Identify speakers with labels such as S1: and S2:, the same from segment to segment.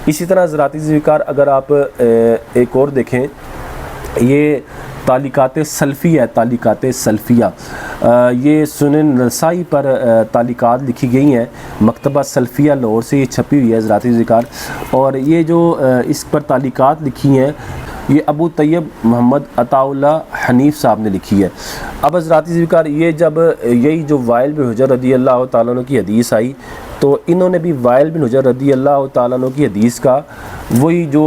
S1: اسی طرح حضرات ذوالفقار اگر آپ ایک اور دیکھیں، یہ تعلیقات سلفیہ ہے، تعلیقات سلفیہ، یہ سنن نسائی پر تعلیقات لکھی گئی ہیں، مکتبہ سلفیہ لاہور سے یہ چھپی ہوئی ہے حضرات ذوالفقار، اور یہ جو اس پر تعلیقات لکھی ہیں یہ ابو طیب محمد عطا اللہ حنیف صاحب نے لکھی ہے۔ اب حضرات ذوالفقار یہ جب یہی جو وائل بن حجر رضی اللہ تعالیٰ عنہ کی حدیث آئی تو انہوں نے بھی وائل بن حجر رضی اللہ تعالیٰ عنہ کی حدیث کا وہی جو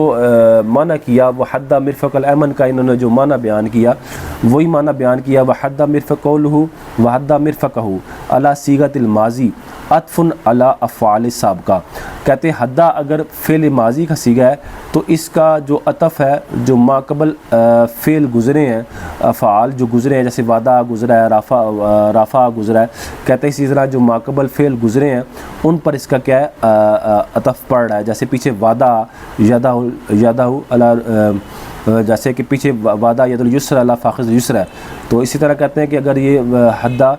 S1: معنی کیا، وحدہ مرفق الایمن کا انہوں نے جو معنی بیان کیا وہی معنی بیان کیا، وحدہ مرفق قولہ وحدہ مرفقہ علی صیغۃ الماضی عطف علی افعال سابقہ، کہتے ہیں حدہ اگر فعل ماضی کا صیغہ ہے تو اس کا جو عطف ہے جو ما قبل فعل گزرے ہیں، افعال جو گزرے ہیں، جیسے وعدہ گزرا ہے، رافع گزرا ہے، کہتے ہیں اسی طرح جو ما قبل فعل گزرے ہیں ان پر اس کا کیا ہے عطف پڑ رہا ہے، جیسے پیچھے وعدہ یدہ جیسے کہ پیچھے وعدہ ید الیسر علی فاخذ الیسر ہے، تو اسی طرح کہتے ہیں کہ اگر یہ حدہ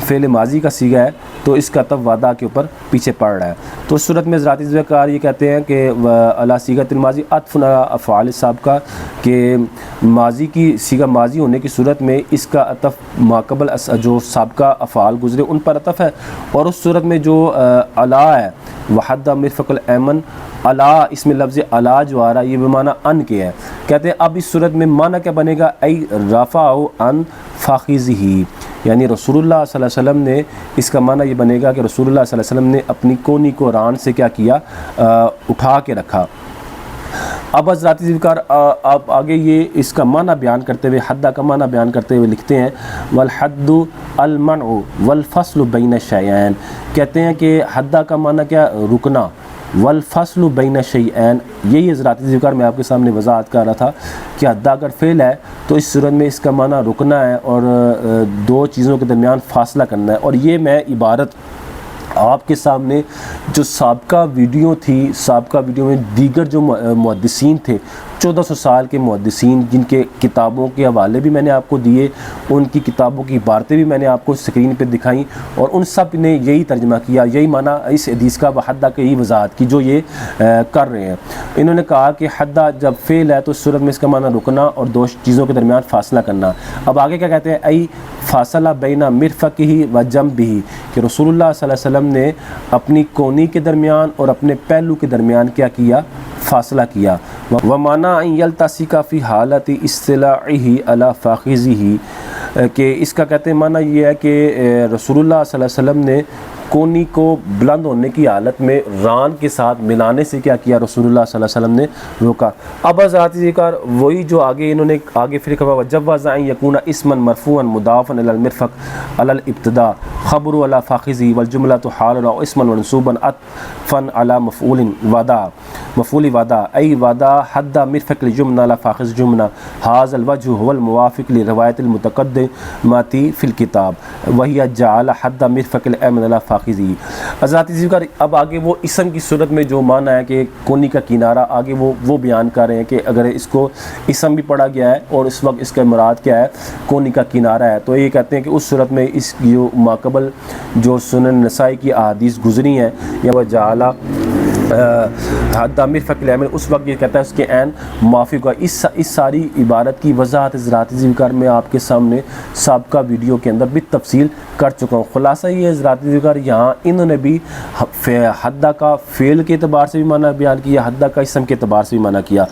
S1: فعل ماضی کا صیغہ ہے تو اس کا عطف وعدہ کے اوپر پیچھے پڑ رہا ہے، تو اس صورت میں حضرات ذوالفقار یہ کہتے ہیں کہ علی صیغۃ الماضی عطف علی افعال سابقہ، کہ ماضی کی صیغہ ماضی ہونے کی صورت میں اس کا عطف ما قبل جو سابقہ افعال گزرے ان پر عطف ہے، اور اس صورت میں جو علی ہے وحدہ مرفق الایمن، علی اس میں لفظ علی جو آ رہا ہے یہ بمعنی ان کے ہے، کہتے ہیں اب اس صورت میں معنی کیا بنے گا، ای رفعہ عن فاخذہ، یعنی رسول اللہ صلی اللہ علیہ وسلم نے اس کا معنی یہ بنے گا کہ رسول اللہ صلی اللہ علیہ وسلم نے اپنی کونی کو ران سے کیا کیا، اٹھا کے رکھا۔ اب حضرات ذوالفقار آپ آگے یہ اس کا معنی بیان کرتے ہوئے، حدہ کا معنی بیان کرتے ہوئے لکھتے ہیں والحد المنع والفصل بین الشیئین، کہتے ہیں کہ حدہ کا معنی کیا، رکنا، والفصل بین الشیئین، یہی حضرات ذوالفقار میں آپ کے سامنے وضاحت کر رہا تھا کہ حدہ اگر فعل ہے تو اس صورت میں اس کا معنی رکنا ہے اور دو چیزوں کے درمیان فاصلہ کرنا ہے، اور یہ میں عبارت آپ کے سامنے جو سابقہ ویڈیو تھی، سابقہ ویڈیو میں دیگر جو محدثین تھے 1400 سال کے محدثین جن کے کتابوں کے حوالے بھی میں نے آپ کو دیے، ان کی کتابوں کی عبارتیں بھی میں نے آپ کو اسکرین پہ دکھائیں، اور ان سب نے یہی ترجمہ کیا، یہی معنی اس حدیث کا وحدہ کی یہی وضاحت کی جو یہ کر رہے ہیں۔ انہوں نے کہا کہ حدہ جب فعل ہے تو اس صورت میں اس کا معنی رکنا اور دو چیزوں کے درمیان فاصلہ کرنا۔ اب آگے کیا کہتے ہیں، ای فاصلہ بین مرفقہ و جنبہ، کہ رسول اللہ صلی اللہ علیہ وسلم نے اپنی کونی کے درمیان اور اپنے پہلو کے درمیان کیا کیا، فاصلہ کیا۔ وَمَانَعَ أَن يَلْتَصِقَ فِي حَالَةِ اصطِلَاعِهِ عَلَى فَاخِذِهِ، کہ اس کا کہتے ہیں معنی یہ ہے کہ رسول اللہ صلی اللہ علیہ وسلم نے کونی کو بلند ہونے کی حالت میں ران کے ساتھ ملانے سے کیا کیا، رسول اللہ صلی اللہ علیہ وسلم نے روکا۔ اب حضرات ذکر وہی جو آگے انہوں نے آگے پھر کہا وَجَوَّزَ أَن يَكُونَ اسما مرفوعا مضافا إلى المرفق على الابتداء خبر على فاخذه والجملة حال أو اسما منصوبا عطفا على مفعول وعدہ أي وعدہ حد مرفق الجملة على فاخذ جملة، هذا الوجه هو الموافق لرواية المتقدمة في الكتاب وهي جعل حد مرفق الأيمن على فاخذ۔ حضرات ذکر اب آگے وہ اسم کی صورت میں جو معنی ہے کہ کونی کا کنارہ، آگے وہ بیان کر رہے ہیں کہ اگر اس کو اسم بھی پڑھا گیا ہے اور اس وقت اس کا مراد کیا ہے، کونی کا کنارہ ہے، تو یہ کہتے ہیں کہ اس صورت میں اس جو ماقبل جو سنن نسائی کی احادیث گزری ہیں یا وہ جعلہ حد مرفق الایمن، اس وقت یہ کہتا ہے اس کے عین موافق ہوا۔ اس ساری عبارت کی وضاحت حضرات ذکر میں آپ کے سامنے سابقہ ویڈیو کے اندر بھی تفصیل کر چکا ہوں۔ خلاصہ یہ حضرات ذکر یہاں انہوں نے بھی حدہ کا فعل کے اعتبار سے بھی معنی بیان کیا، حدہ کا اسم کے اعتبار سے بھی معنی کیا۔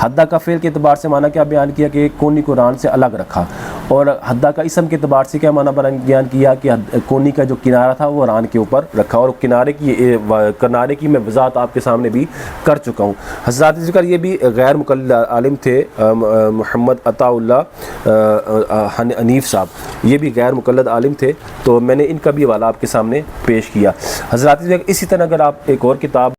S1: حدہ کا فعل کے اعتبار سے معنی کیا بیان کیا کہ کونی کو ران سے الگ رکھا، اور حدہ کا اسم کے اعتبار سے کیا معنی بیان کیا کہ کونی کا جو کنارہ تھا وہ ران کے اوپر رکھا، اور کنارے کی میں وضاحت آپ کے سامنے بھی کر چکا ہوں۔ حضرات ذکر یہ بھی غیر مقلد عالم تھے، محمد عطا اللہ حنیف صاحب، یہ بھی غیر مقلد عالم تھے، تو میں نے ان کا بھی حوالہ آپ کے سامنے پیش کیا۔ حضرات ذکر اسی طرح اگر آپ ایک اور کتاب